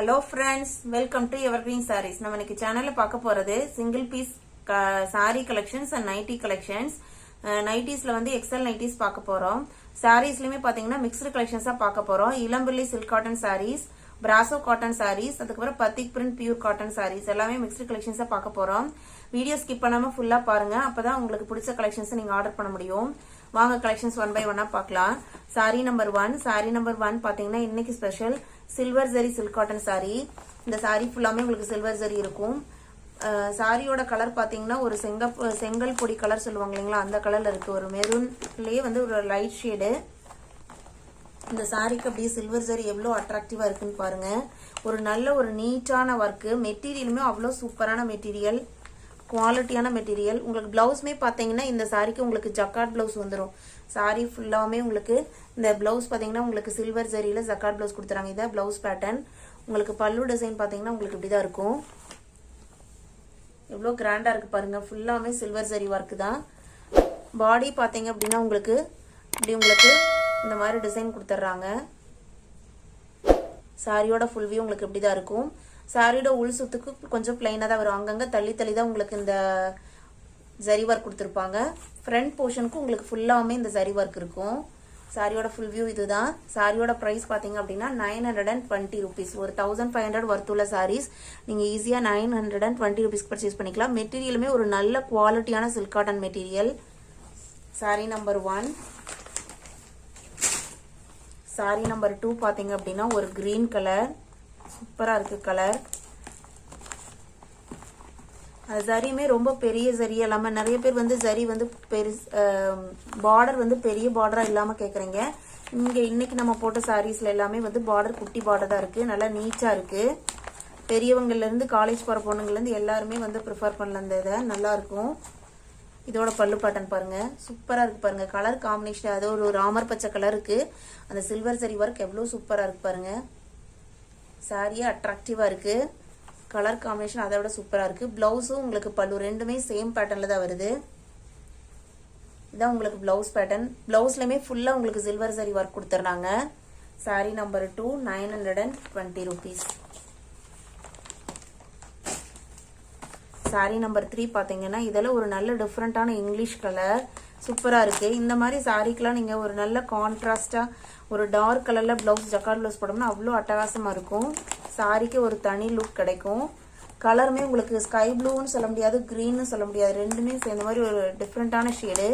Hello friends, welcome to Evergreen Sarees. நம்ம இன்னைக்கு சேனல்ல பார்க்க போறது single piece saree collections and nighty collections. நைட்டிஸ்ல வந்து XL நைட்டிஸ் பார்க்க போறோம். சாரீஸ்லயுமே பாத்தீங்கன்னா மிக்ஸ்டு கலெக்ஷன்ஸா பார்க்க போறோம். Elampillai silk cotton sarees, Brasso cotton sarees, அதுக்கப்புறம் batik print pure cotton sarees எல்லாமே மிக்ஸ்டு கலெக்ஷன்ஸா பார்க்க போறோம். வீடியோ ஸ்கிப் பண்ணாம ஃபுல்லா பாருங்க. அப்பதான் உங்களுக்கு பிடிச்ச கலெக்ஷன்ஸ் நீங்க ஆர்டர் பண்ண முடியும். வாங்க கலெக்ஷன்ஸ் ஒன் பை ஒன்னா பார்க்கலாம். சாரி நம்பர் ஒன் பாத்தீங்கன்னா இன்னைக்கு special silver zari silk cotton sorry. இந்த சாரி ஃபுல்லாமே உங்களுக்கு சில்வர் ஜரி இருக்கும். சாரியோட கலர் பாத்தீங்கன்னா ஒரு செங்கல் பொடி கலர் சொல்லுவாங்க இல்லைங்களா, அந்த கலர்ல இருக்கு. ஒரு மெரூன்லயே வந்து ஒரு லைட் ஷேடு. இந்த சாரிக்கு அப்படியே சில்வர் ஜரி எவ்வளவு அட்ராக்டிவா இருக்குன்னு பாருங்க. ஒரு நல்ல ஒரு நீட்டான ஒர்க். மெட்டீரியலுமே அவ்வளவு சூப்பரான மெட்டீரியல், குவாலிட்டியான மெட்டீரியல். உங்களுக்கு பிளவுஸ்மே பாத்தீங்கன்னா இந்த சாரிக்கு உங்களுக்கு ஜக்கார்ட் பிளவுஸ் வந்துடும். சாரி ஃபுல்லாமே உங்களுக்கு இந்த பிளவுஸ் பாத்தீங்கன்னா உங்களுக்கு சில்வர் ஜரியில ஜக்கார்ட் பிளவுஸ் கொடுத்துறாங்க. இதான் பிளவுஸ் பேட்டர்ன். உங்களுக்கு பல்லு டிசைன் பாத்தீங்கன்னா உங்களுக்கு இப்படிதான் இருக்கும். எவ்வளவு கிராண்டா இருக்கு பாருங்க. ஃபுல்லாமே சில்வர் ஜரி ஒர்க் தான். பாடி பாத்தீங்க அப்படின்னா உங்களுக்கு இப்படி உங்களுக்கு இந்த மாதிரி டிசைன் கொடுத்துட்றாங்க. சாரியோட ஃபுல் வியூ உங்களுக்கு இப்படிதான் இருக்கும். சாரியோட உள் சுத்துக்கு கொஞ்சம் பிளைனா தான் வரும். அங்கங்க தள்ளி தள்ளி தான் உங்களுக்கு இந்த ஜரி ஒர்க் கொடுத்துருப்பாங்க. ஃப்ரண்ட் போர்ஷனுக்கு உங்களுக்கு ஃபுல்லாமே இந்த ஜரி ஒர்க் இருக்கும். சாரியோட ஃபுல் வியூ இதுதான். சாரியோட பிரைஸ் பாத்தீங்க அப்படின்னா 920 rupees. ஒரு 1500 ஒர்த் உள்ள சாரீஸ் நீங்க ஈஸியா 920 rupees பர்ச்சேஸ் பண்ணிக்கலாம். மெட்டீரியலுமே ஒரு நல்ல குவாலிட்டியான silk cotton material. Sorry number 1. Sorry number 2 பாத்தீங்க அப்படின்னா ஒரு கிரீன் கலர், சூப்பரா இருக்கு கலர். அது ஜரியுமே ரொம்ப பெரிய ஜரி இல்லாம, நிறைய பேர் வந்து ஜரி வந்து பார்டர் வந்து பெரிய பார்டரா இல்லாம கேக்குறீங்க. இன்னைக்கு நம்ம போட்ட சாரீஸ்ல எல்லாமே வந்து பார்டர் குட்டி பார்டர் தான் இருக்கு. நல்லா நீட்டா இருக்கு. பெரியவங்கல இருந்து காலேஜ் போற பொண்ணுங்கல இருந்து எல்லாருமே வந்து ப்ரிஃபர் பண்ணலாம். இந்த இதை நல்லா இருக்கும். இதோட பல்லு பேட்டர்ன் பாருங்க, சூப்பரா இருக்கு பாருங்க. கலர் காம்பினேஷன் அது ஒரு ராமர் பச்சை கலருக்கு அந்த சில்வர் ஜரி ஒர்க் எவ்வளவு சூப்பரா இருக்கு பாருங்க. சாரியே அட்ராக்டிவா இருக்கு. கலர் காம்பினேஷன் அதை விட சூப்பரா இருக்கு. பிளவுஸும் உங்களுக்கு பல்லு ரெண்டுமே சேம் பேட்டர்ன்ல தான் வருது. இதான் உங்களுக்கு பிளவுஸ் பேட்டர்ன். பிளவுஸ்லயுமே ஃபுல்லா உங்களுக்கு சில்வர் ஜரி ஒர்க் கொடுத்துறாங்க. Sorry number 2 920 rupees. Sorry number 3 பாத்தீங்கன்னா இதெல்லாம் ஒரு நல்ல டிஃப்ரெண்டான இங்கிலீஷ் கலர், சூப்பரா இருக்கு. இந்த மாதிரி சாரிக்கெல்லாம் நீங்க ஒரு நல்ல கான்ட்ராஸ்டா ஒரு டார்க் கலர்ல பிளவுஸ் ஜக்கார்ட் பிளவுஸ் போட்டோம்னா அவ்வளோ அட்டகாசமா இருக்கும். சாரிக்கு ஒரு தனி லுக் கிடைக்கும். கலருமே உங்களுக்கு ஸ்கை ப்ளூன்னு சொல்ல முடியாது, கிரீன்னு சொல்ல முடியாது, ரெண்டுமே சேர்ந்த மாதிரி ஒரு டிஃப்ரெண்டான ஷேடு.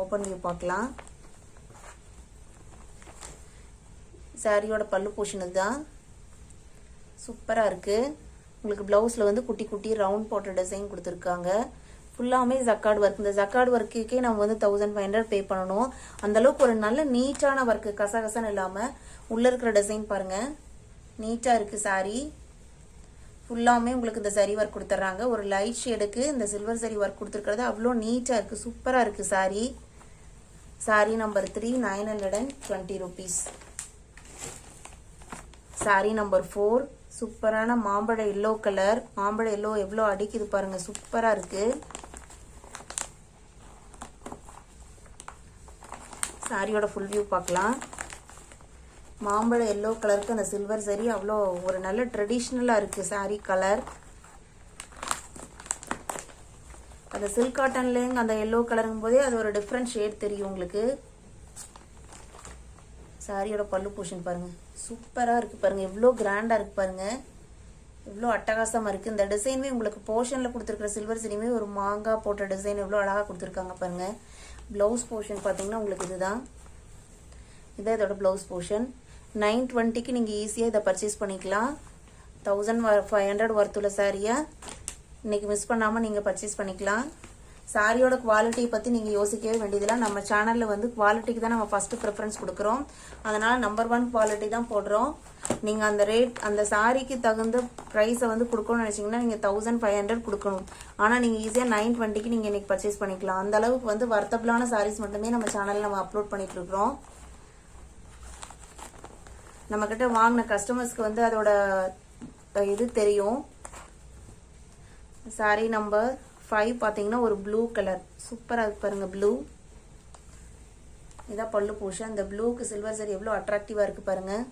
ஓபன் வியூ பார்க்கலாம். சாரியோட பல்லு போர்ஷன் இதுதான், சூப்பரா இருக்கு. உங்களுக்கு பிளவுஸ்ல வந்து குட்டி குட்டி ரவுண்ட் போட்ட டிசைன் கொடுத்துருக்காங்க. ஃபுல்லாமே ஜக்கார்ட் ஒர்க். இந்த ஜக்கார்ட் ஒர்க்குக்கே நம்ம வந்து 1500 பே பண்ணணும். அந்த அளவுக்கு ஒரு நல்ல நீட்டான ஒர்க், கசகசன்னு இல்லாம உள்ள இருக்கிற டிசைன் பாருங்க, நீட்டா இருக்கு. சாரி ஃபுல்லாமே உங்களுக்கு இந்த ஜரி ஒர்க் கொடுத்துறாங்க. ஒரு லைட் ஷேடுக்கு இந்த சில்வர் ஜரி ஒர்க் கொடுத்துருக்கிறது அவ்வளோ நீட்டா இருக்கு, சூப்பரா இருக்கு sorry. Sorry number 3 920 rupees. Sorry number 4 சூப்பரான மாம்பழ எல்லோ கலர். மாம்பழ எல்லோ எவ்வளோ அடிக்குது பாருங்க, சூப்பரா இருக்கு. சாரியோட ஃபுல் வியூ பார்க்கலாம். மாம்பழ எல்லோ கலருக்கு அந்த சில்வர் சரி அவ்வளோ ஒரு நல்ல ட்ரெடிஷ்னலா இருக்கு சாரி கலர். அந்த சில்க் காட்டன்லேங்க அந்த எல்லோ கலருங்கும் போதே அது ஒரு டிஃப்ரெண்ட் ஷேட் தெரியும் உங்களுக்கு. சாரியோட பல்லு போர்ஷன் பாருங்க, சூப்பரா இருக்கு பாருங்க. எவ்வளோ கிராண்டா இருக்கு பாருங்க, எவ்வளோ அட்டகாசமா இருக்கு. இந்த டிசைனுமே உங்களுக்கு போர்ஷன்ல கொடுத்துருக்கிற சில்வர் சரியுமே ஒரு மாங்காய் போட்ட டிசைன் எவ்வளோ அழகா கொடுத்துருக்காங்க பாருங்க. பிளவுஸ் போர்ஷன் பாத்தீங்கன்னா உங்களுக்கு இதுதான், இதான் இதோட பிளவுஸ் போர்ஷன். 920க்கு நீங்க ஈஸியா இதை பர்ச்சேஸ் பண்ணிக்கலாம். 1500 ஒர்த் உள்ள சாரியா இன்னைக்கு மிஸ் பண்ணாம நீங்க பர்ச்சேஸ் பண்ணிக்கலாம். சாரியோட குவாலிட்டியை பத்தி நீங்க யோசிக்கவே வேண்டியதில்லை. நம்ம சேனல்ல வந்து குவாலிட்டிக்கு தான் நம்ம ஃபர்ஸ்ட் ப்ரிஃபரன்ஸ் கொடுக்குறோம். அதனால நம்பர் 1 குவாலிட்டி தான் போடுறோம். நீங்க அந்த ரேட் அந்த சாரிக்கு தகுந்த பிரைஸை வந்து கொடுக்கணும்னு நினைச்சீங்கன்னா நீங்க 1500 கொடுக்கணும். ஆனா நீங்க ஈஸியா 920க்கு நீங்க இன்னைக்கு பர்ச்சேஸ் பண்ணிக்கலாம். அந்த அளவுக்கு வந்து வர்த்தபிளான சாரீஸ் மட்டுமே நம்ம சேனல்ல நம்ம அப்லோட் பண்ணிட்டு இருக்கிறோம். நம்ம கிட்ட வாங்கின கஸ்டமர்ஸ்க்கு வந்து அதோட இது தெரியும். சாரி நம்பர் 5 பாத்தீங்கன்னா ஒரு ப்ளூ கலர், சூப்பரா இருக்கு பாருங்க. ப்ளூ இதான் பல்லு போர்ஷன். இந்த ப்ளூக்கு சில்வர் சரி எவ்வளோ அட்ராக்டிவாக இருக்குது பாருங்கள்.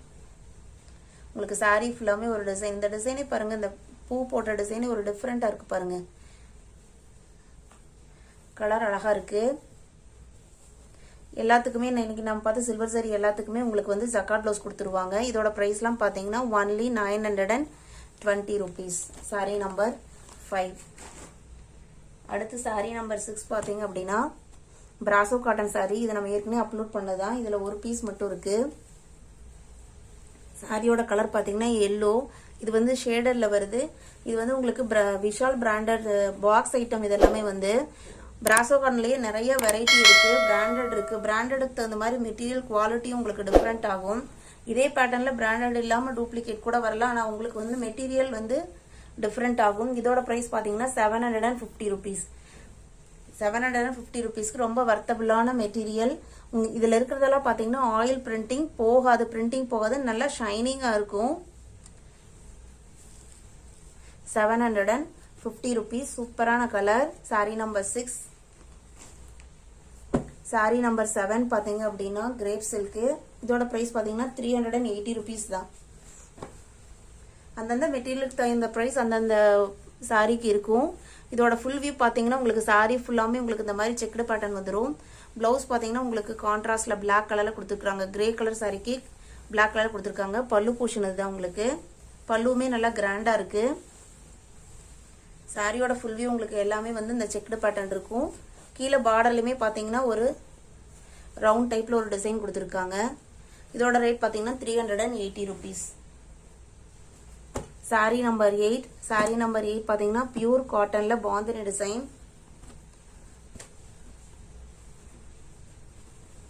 உங்களுக்கு saree ஃபுல்லாமே ஒரு டிசைன். இந்த டிசைனே பாருங்கள், இந்த பூ போட்ட டிசைனே ஒரு டிஃப்ரெண்ட்டாக இருக்குது பாருங்கள். கலர் அழகாக இருக்குது. எல்லாத்துக்குமே இன்னைக்கு நம்ம பார்த்து சில்வர் சரி எல்லாத்துக்குமே உங்களுக்கு வந்து ஜக்காட் ப்ளவுஸ் கொடுத்துருவாங்க. இதோட ப்ரைஸ்லாம் பார்த்தீங்கன்னா ஒன்லி 920 rupees. saree number 5. அடுத்து saree நம்பர் 6 பார்த்தீங்க அப்படின்னா பிராசோ காட்டன் saree. இது நம்ம ஏற்கனவே அப்லோட் பண்ணதான். இதில் ஒரு பீஸ் மட்டும் இருக்கு. சாரியோட கலர் பார்த்தீங்கன்னா எல்லோ. இது வந்து ஷேடரில் வருது. இது வந்து உங்களுக்கு விஷால் பிராண்டட் பாக்ஸ் ஐட்டம். இது எல்லாமே வந்து பிராசோ காட்டன்லேயே நிறைய வெரைட்டி இருக்கு. பிராண்டட் இருக்கு. பிராண்டடுக்கு தகுந்த மாதிரி மெட்டீரியல் குவாலிட்டியும் உங்களுக்கு டிஃப்ரெண்ட் ஆகும். இதே பேட்டர்னில் பிராண்டட் இல்லாமல் டூப்ளிகேட் கூட வரலாம். ஆனால் உங்களுக்கு வந்து மெட்டீரியல் வந்து டிஃப்ரெண்ட் ஆகும். இதோட ப்ரைஸ் பார்த்தீங்கன்னா 750 rupees. 750 rupeesக்கு ரொம்ப வர்த்தபிளான மெட்டீரியல். இதில் இருக்கிறதெல்லாம் பார்த்தீங்கன்னா ஆயில் பிரிண்டிங் போகாது. பிரிண்டிங் போகாது. நல்லா ஷைனிங்காக இருக்கும். 750 rupees. சூப்பரான colour. saree number 6. saree number 7 பார்த்தீங்க அப்படின்னா கிரேப் சில்க்கு. இதோட ப்ரைஸ் பார்த்தீங்கன்னா 380 rupees தான். அந்தந்த மெட்டீரியலுக்கு தகுந்த ப்ரைஸ் அந்தந்த சாரிக்கு இருக்கும். இதோட ஃபுல் வியூ பார்த்தீங்கன்னா உங்களுக்கு சாரி ஃபுல்லாமே உங்களுக்கு இந்த மாதிரி செக்குடு பேட்டர்ன் வந்துடும். ப்ளவுஸ் பார்த்தீங்கன்னா உங்களுக்கு கான்ட்ராஸ்ட்ல பிளாக் கலர்ல கொடுத்துருக்காங்க. கிரே கலர் சாரிக்கு பிளாக் கலர் கொடுத்துருக்காங்க. பல்லு போர்ஷன் இதுதான் உங்களுக்கு. பல்லுமே நல்லா கிராண்டா இருக்கு. சாரியோட ஃபுல் வியூ உங்களுக்கு எல்லாமே வந்து இந்த செக்குடு பேட்டர்ன் இருக்கும். கீழே பார்டர்லயுமே பார்த்தீங்கன்னா ஒரு ரவுண்ட் டைப்ல ஒரு டிசைன் கொடுத்துருக்காங்க. இதோட ரேட் பார்த்தீங்கன்னா 380 rupees. saree number 8. saree number 8 பார்த்தீங்கன்னா பியூர் காட்டன்ல பாந்தினி டிசைன்.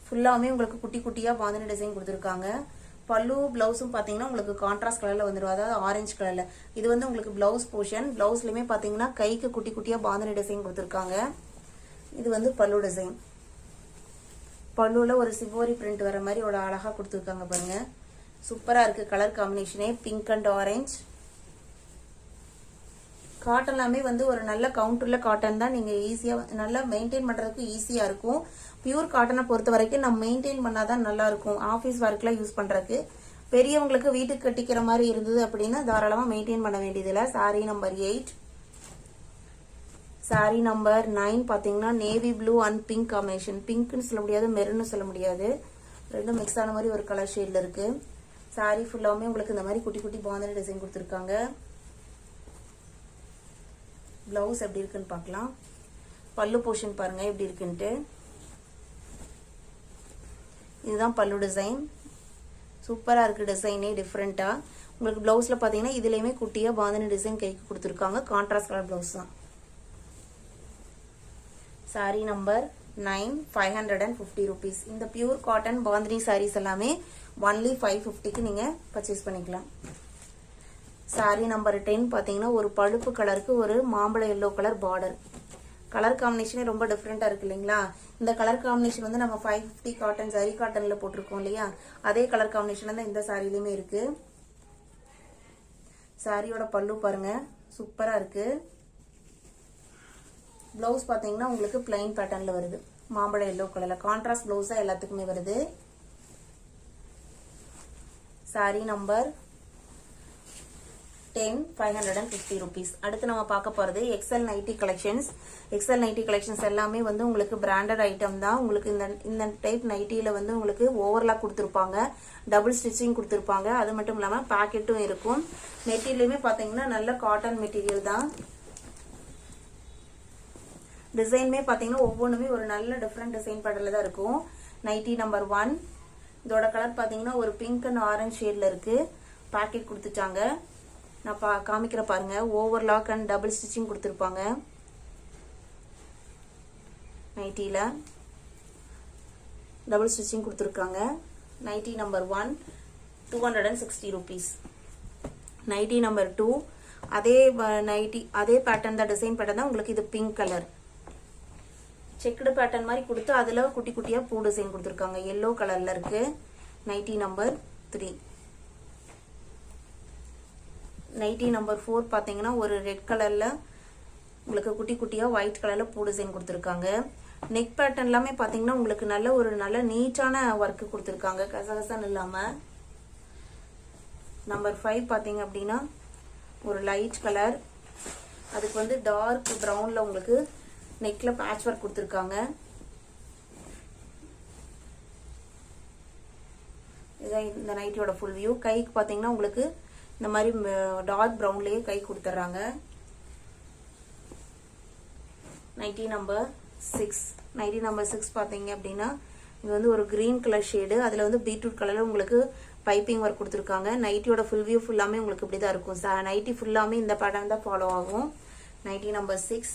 ஃபுல்லாமே உங்களுக்கு குட்டி குட்டியா பாந்தினி டிசைன் கொடுத்துருக்காங்க. பல்லு பிளவுஸும் பார்த்தீங்கன்னா உங்களுக்கு கான்ட்ராஸ்ட் கலர்ல வந்துடும். அதாவது ஆரஞ்சு கலர்ல. இது வந்து உங்களுக்கு பிளவுஸ் போர்ஷன். பிளவுஸ்லயுமே பார்த்தீங்கன்னா கைக்கு குட்டி குட்டியா பாந்தினி டிசைன் கொடுத்துருக்காங்க. இது வந்து பல்லு டிசைன். பல்லுல ஒரு சிவோரி பிரிண்ட் வர மாதிரி ஒரு அழகா கொடுத்துருக்காங்க பாருங்க. சூப்பரா இருக்கு கலர் காம்பினேஷனே. Pink and orange. காட்டன் எல்லாமே வந்து ஒரு நல்ல கவுண்டர்ல காட்டன் தான். நீங்க ஈஸியா நல்லா மெயின்டைன் பண்றதுக்கு ஈஸியா இருக்கும். பியூர் காட்டனை பொறுத்த வரைக்கும் நம்ம மெயின்டைன் பண்ணாதான் நல்லா இருக்கும். ஆபீஸ் ஒர்க்ல யூஸ் பண்றதுக்கு. பெரியவங்களுக்கு வீட்டுக்கு கட்டிக்கிற மாதிரி இருந்தது அப்படின்னா தாராளமா மெயின்டைன் பண்ண வேண்டியதில்லை. saree number 8. saree நம்பர் 9 பாத்தீங்கன்னா navy blue and pink combination. பிங்க்னு சொல்ல முடியாது, மெரூன்னு சொல்ல முடியாது. ரெண்டும் மிக்ஸ் ஆன மாதிரி ஒரு கலர் ஷேட்ல இருக்கு. saree ஃபுல்லாமே உங்களுக்கு இந்த மாதிரி குட்டி குட்டி பாந்தினி டிசைன் கொடுத்துருக்காங்க. பிளவுஸ் எப்படி இருக்குன்னு பார்க்கலாம். பல்லு போர்ஷன் பாருங்க எப்படி இருக்குன்ட்டு. இதுதான் பல்லு டிசைன். சூப்பரா இருக்கு டிசைனே டிஃப்ரெண்டா. உங்களுக்கு பிளவுஸ்ல பாத்தீங்கன்னா இதுலயுமே குட்டியா பாந்தினி டிசைன் கைக்கு கொடுத்துருக்காங்க. கான்ட்ராஸ்ட் கலர் பிளவுஸ் தான். saree number 9 550 rupees. இந்த பியூர் காட்டன் பாந்தினி sarees எல்லாமே ஒன்லி 550க்கு நீங்க பர்ச்சேஸ் பண்ணிக்கலாம். saree நம்பர் 10 பாத்தீங்கன்னா ஒரு பழுப்பு கலருக்கு ஒரு மாம்பழ எல்லோ கலர் பார்டர். கலர் காம்பினேஷனே ரொம்ப டிஃப்ரெண்டா இருக்கு இல்லைங்களா? இந்த கலர் காம்பினேஷன் வந்து நம்ம 550 காட்டன் ஜரி காட்டன்ல போட்டிருக்கோம் இல்லையா? அதே கலர் காம்பினேஷன் தான் இந்த சாரிலயுமே இருக்கு. சாரியோட பல்லு பாருங்க சூப்பரா இருக்கு. பிளவுஸ் பாத்தீங்கன்னா உங்களுக்கு பிளைன் பேட்டர்ன்ல வருது. மாம்பழ எல்லோ கலர்ல கான்ட்ராஸ்ட் பிளவுஸா எல்லாத்துக்குமே வருது. saree number 10 550 rupees. அடுத்து நம்ம பார்க்க போறது XL nighty collections. XL nighty collections எல்லாமே வந்து உங்களுக்கு பிராண்டட் ஐட்டம் தான். உங்களுக்கு இந்த டைப் நைட்டில வந்து உங்களுக்கு ஓவர்லாக் கொடுத்துருப்பாங்க. டபுள் ஸ்டிச்சிங் கொடுத்துருப்பாங்க. அது மட்டும் இல்லாம பாக்கெட்டும் இருக்கும். மெட்டீரியலுமே பாத்தீங்கன்னா நல்ல காட்டன் மெட்டீரியல் தான். டிசைனுமே பாத்தீங்கன்னா ஒவ்வொன்றுமே ஒரு நல்ல டிஃப்ரெண்ட் டிசைன் பேட்டர்ல தான் இருக்கும். Nightie number 1. இதோட கலர் பாத்தீங்கன்னா ஒரு பிங்க் அண்ட் ஆரஞ்சு ஷேட்ல இருக்கு. பாக்கெட் கொடுத்துட்டாங்க. நான் காமிக்கிற பாருங்க. ஓவர்லாக் அண்ட் டபுள் ஸ்டிச்சிங் கொடுத்துருப்பாங்க. நைட்டில டபுள் ஸ்டிச்சிங் கொடுத்துருக்காங்க. Nightie number 1 260 rupees. Nightie number 2 அதே நைட்டி அதே பேட்டர்ன் தான், டிசைன் பேட்டர்ன் தான். உங்களுக்கு இது பிங்க் கலர் செக்குடு பேட்டர்ன் மாதிரி கொடுத்து அதுல குட்டி குட்டியா பூ டிசைன் கொடுத்துருக்காங்க. எல்லோ கலர்ல இருக்கு. Nightie number 3. நைட்டி நம்பர் 4 பாத்தீங்கன்னா ஒரு ரெட் கலர்ல உங்களுக்கு குட்டி குட்டியா ஒயிட் கலர்ல பூ டிசைன் கொடுத்துருக்காங்க. நெக் பேட்டர்ன் எல்லாமே பாத்தீங்கன்னா உங்களுக்கு நல்ல நீட்டான ஒர்க் கொடுத்துருக்காங்க, கசகசன்னு இல்லாம. நம்பர் 5 பாத்தீங்க அப்படின்னா ஒரு லைட் கலர், அதுக்கு வந்து டார்க் பிரவுன்ல உங்களுக்கு நெக்ல பேட்ச் ஒர்க் கொடுத்துருக்காங்க. இதான் இந்த நைட்டியோட ஃபுல் வியூ. கைக்கு பாத்தீங்கன்னா உங்களுக்கு இந்த மாதிரி டார்க் பிரவுன்லயே கை கொடுத்துறாங்க. Nightie number 6. நைட்டி நம்பர் 6 பாத்தீங்க அப்படின்னா இது வந்து ஒரு கிரீன் கலர் ஷேடு, அதுல வந்து பீட்ரூட் கலர்ல உங்களுக்கு பைப்பிங் ஒர்க் கொடுத்துருக்காங்க. நைட்டியோட ஃபுல் வியூ ஃபுல்லாமே உங்களுக்கு இப்படிதான் இருக்கும். நைட்டி ஃபுல்லாமே இந்த பேட்டர்ன் தான் ஃபாலோ ஆகும். Nightie number 6.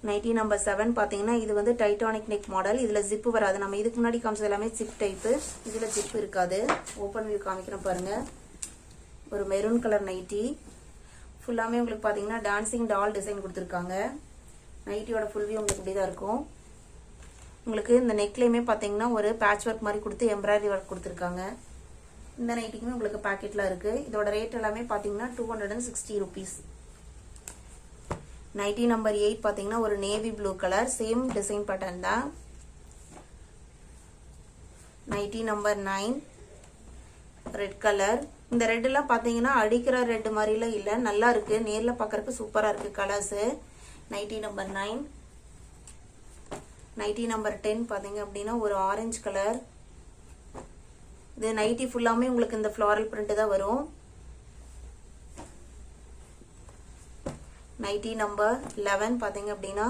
நைட்டி நம்பர் 7 பாத்தீங்கன்னா இது வந்து டைட்டானிக் நெக் மாடல். இதுல ஜிப் வராது. நம்ம இதுக்கு முன்னாடி காமிச்சது எல்லாமே ஜிப் டைப், இதுல ஜிப் இருக்காது. ஓபன் வியூ காமிக்கிறேன் பாருங்க. ஒரு மெரூன் கலர் நைட்டி, ஃபுல்லாமே உங்களுக்கு பாத்தீங்கன்னா டான்சிங் டால் டிசைன் கொடுத்துருக்காங்க. நைட்டியோட ஃபுல் வியூ உங்களுக்கு இப்படிதான் இருக்கும். உங்களுக்கு இந்த நெக்லயுமே பாத்தீங்கன்னா ஒரு பேட்ச் ஒர்க் மாதிரி கொடுத்து எம்ப்ராய்டரி ஒர்க் கொடுத்துருக்காங்க. இந்த நைட்டிக்குமே உங்களுக்கு பாக்கெட்ல இருக்கு. இதோட ரேட் எல்லாமே பாத்தீங்கன்னா 260 rupees. நைட்டி நம்பர் 8 பாத்தீங்கன்னா ஒரு navy blue colour, same design pattern தான். Nighty number 9 red colour. இந்த ரெட் எல்லாம் பாத்தீங்கன்னா அடிக்கிற ரெட் மாதிரிலாம் இல்ல, நல்லா இருக்கு, நேர்ல பாக்கறதுக்கு சூப்பரா இருக்கு colours. Nightie number 9. Nightie number 10 பாத்தீங்க அப்படின்னா ஒரு ஆரஞ்சு கலர். இது நைட்டி ஃபுல்லாமே உங்களுக்கு இந்த ஃப்ளாரல் பிரிண்ட் தான் வரும். நைட்டி நம்பர் 11 பாத்தீங்க அப்படின்னா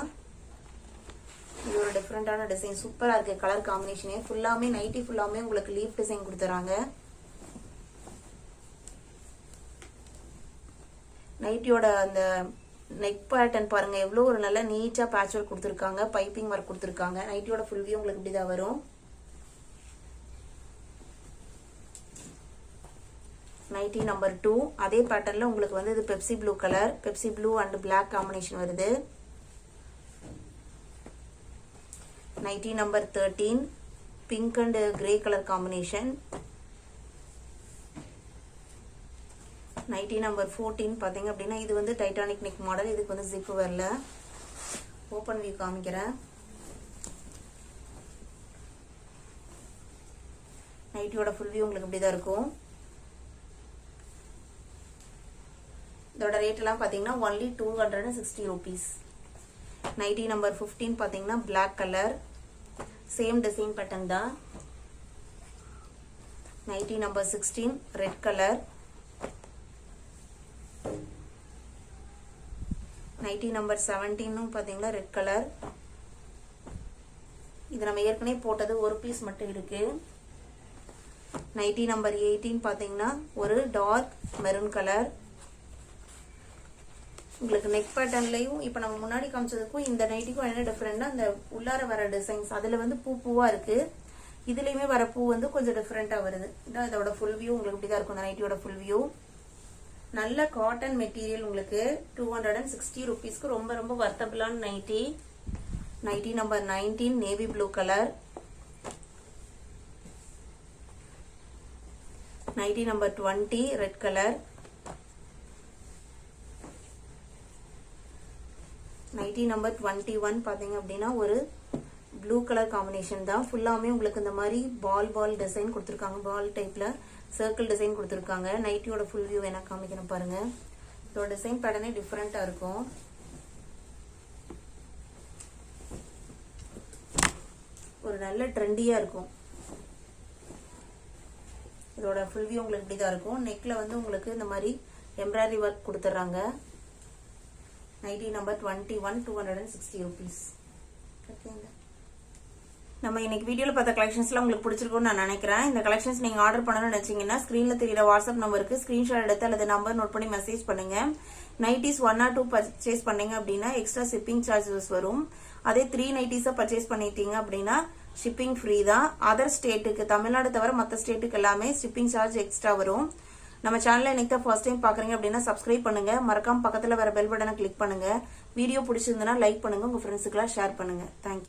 இது ஒரு டிஃபரெண்டான டிசைன், சூப்பரா இருக்கு கலர் காம்பினேஷனே. ஃபுல்லாமே நைட்டி ஃபுல்லாமே உங்களுக்கு லீஃப் டிசைன் கொடுத்துறாங்க. நைட்டியோட அந்த நெக் பேட்டர்ன் பாருங்க, எவ்வளவு ஒரு நல்ல நீட்டா பேட்ச் ஒர்க் கொடுத்துருக்காங்க, பைப்பிங் ஒர்க் கொடுத்துருக்காங்க. நைட்டியோட ஃபுல் வியூ உங்களுக்கு இப்படிதான் வரும். நைட்டி நம்பர் 2 அதே பேட்டர்ன்ல உங்களுக்கு வந்து இது Pepsi blue colour, Pepsi blue and black combination வருது. Nighty number 13 pink and grey colour combination. Nighty number 14 பாத்தீங்க அப்படின்னா இது வந்து டைட்டானிக் நெக் மாடல், இதுக்கு வந்து ஜிப் வரல. ஓபன் வியூ காமிக்கிறேன். நைட்டியோட ஃபுல் வியூ உங்களுக்கு இப்படிதான் இருக்கும். இதோட ரேட் எல்லாம் பாத்தீங்கன்னா only 260 rupees. நைட்டி நம்பர் 15 பாத்தீங்கன்னா black colour, same design pattern தான். Nighty number 16 red colour. Nighty number 17 பாத்தீங்கன்னா ரெட் கலர். இது நம்ம ஏற்கனவே போட்டது ஒரு பீஸ் மட்டும் இருக்கு. நைட்டி நம்பர் 18 பாத்தீங்கன்னா ஒரு டார்க் மெரூன் கலர். உங்களுக்கு நெக் பேட்டர்ன்லயும் இப்ப நம்ம முன்னாடி காமிச்சதுக்கும் இந்த நைட்டிக்கும் என்ன டிஃபரெண்டா, அந்த உள்ளார வர டிசைன்ஸ் அதுல வந்து பூவா இருக்கு, இதுலயுமே வர பூ வந்து கொஞ்சம் டிஃபரெண்டா வருது. இதான் இதோட ஃபுல் வியூ உங்களுக்கு இப்படிதான் இருக்கும். இந்த நைட்டியோட ஃபுல் வியூ நல்ல காட்டன் மெட்டீரியல், உங்களுக்கு 260 rupeesக்கு ரொம்ப ரொம்ப வர்த்தபிளான nighty. Nighty number 19 navy blue colour. Nighty number 20 red colour. Nighty number 21 பாத்தீங்க அப்படின்னா ஒரு ப்ளூ கலர் காம்பினேஷன் தான். ஃபுல்லாமே உங்களுக்கு இந்த மாதிரி பால் டிசைன் கொடுத்துருக்காங்க, பால் டைப்ல சர்க்கிள் டிசைன் கொடுத்துருக்காங்க. நைட்டியோட ஃபுல் வியூ என்ன காமிக்கணும் பாருங்க. இதோட டிசைன் பேட்டர்னே டிஃபரெண்டா இருக்கும். ஒரு நல்ல ட்ரெண்டியா இருக்கும். இதோட ஃபுல் வியூ உங்களுக்கு இப்படிதான் இருக்கும். நெக்ல வந்து உங்களுக்கு இந்த மாதிரி எம்ப்ராய்டரி ஒர்க் கொடுத்துறாங்க. Nightie number 21 260 rupees. நம்ம இன்னைக்கு வீடியோல பார்த்த கலெக்ஷன்ஸ்லாம் உங்களுக்கு பிடிச்சிருக்கும்னு நான் நினைக்கிறேன். இந்த கலெக்ஷன்ஸ் நீங்க ஆர்டர் பண்ணணும்னு நினைச்சீங்கன்னா ஸ்கிரீன்ல தெரியற வாட்ஸ்அப் நம்பருக்கு ஸ்கிரீன்ஷாட் எடுத்து அல்லது நம்பர் நோட் பண்ணி மெசேஜ் பண்ணுங்க. நைட்டிஸ் 1 or 2 பர்ச்சேஸ் பண்ணீங்க அப்படின்னா எக்ஸ்ட்ரா ஷிப்பிங் சார்ஜஸ் வரும். அதே 3 நைட்டிஸா பர்ச்சேஸ் பண்ணிட்டீங்க அப்படின்னா ஷிப்பிங் ஃப்ரீ தான். அதர் ஸ்டேட்டுக்கு, தமிழ்நாடு தவிர மற்ற ஸ்டேட்டுக்கு எல்லாமே ஷிப்பிங் சார்ஜ் எக்ஸ்ட்ரா வரும். நம்ம சேனலை இன்னைக்கு தான் ஃபர்ஸ்ட் டைம் பாக்குறீங்க அப்படின்னா சப்ஸ்கிரைப் பண்ணுங்க, மறக்காம பக்கத்துல வர பெல் பட்டனை கிளிக் பண்ணுங்க. வீடியோ பிடிச்சிருந்தனா லைக் பண்ணுங்க, உங்க ஃப்ரெண்ட்ஸுக்குலாம் ஷேர் பண்ணுங்க. தேங்க்யூ.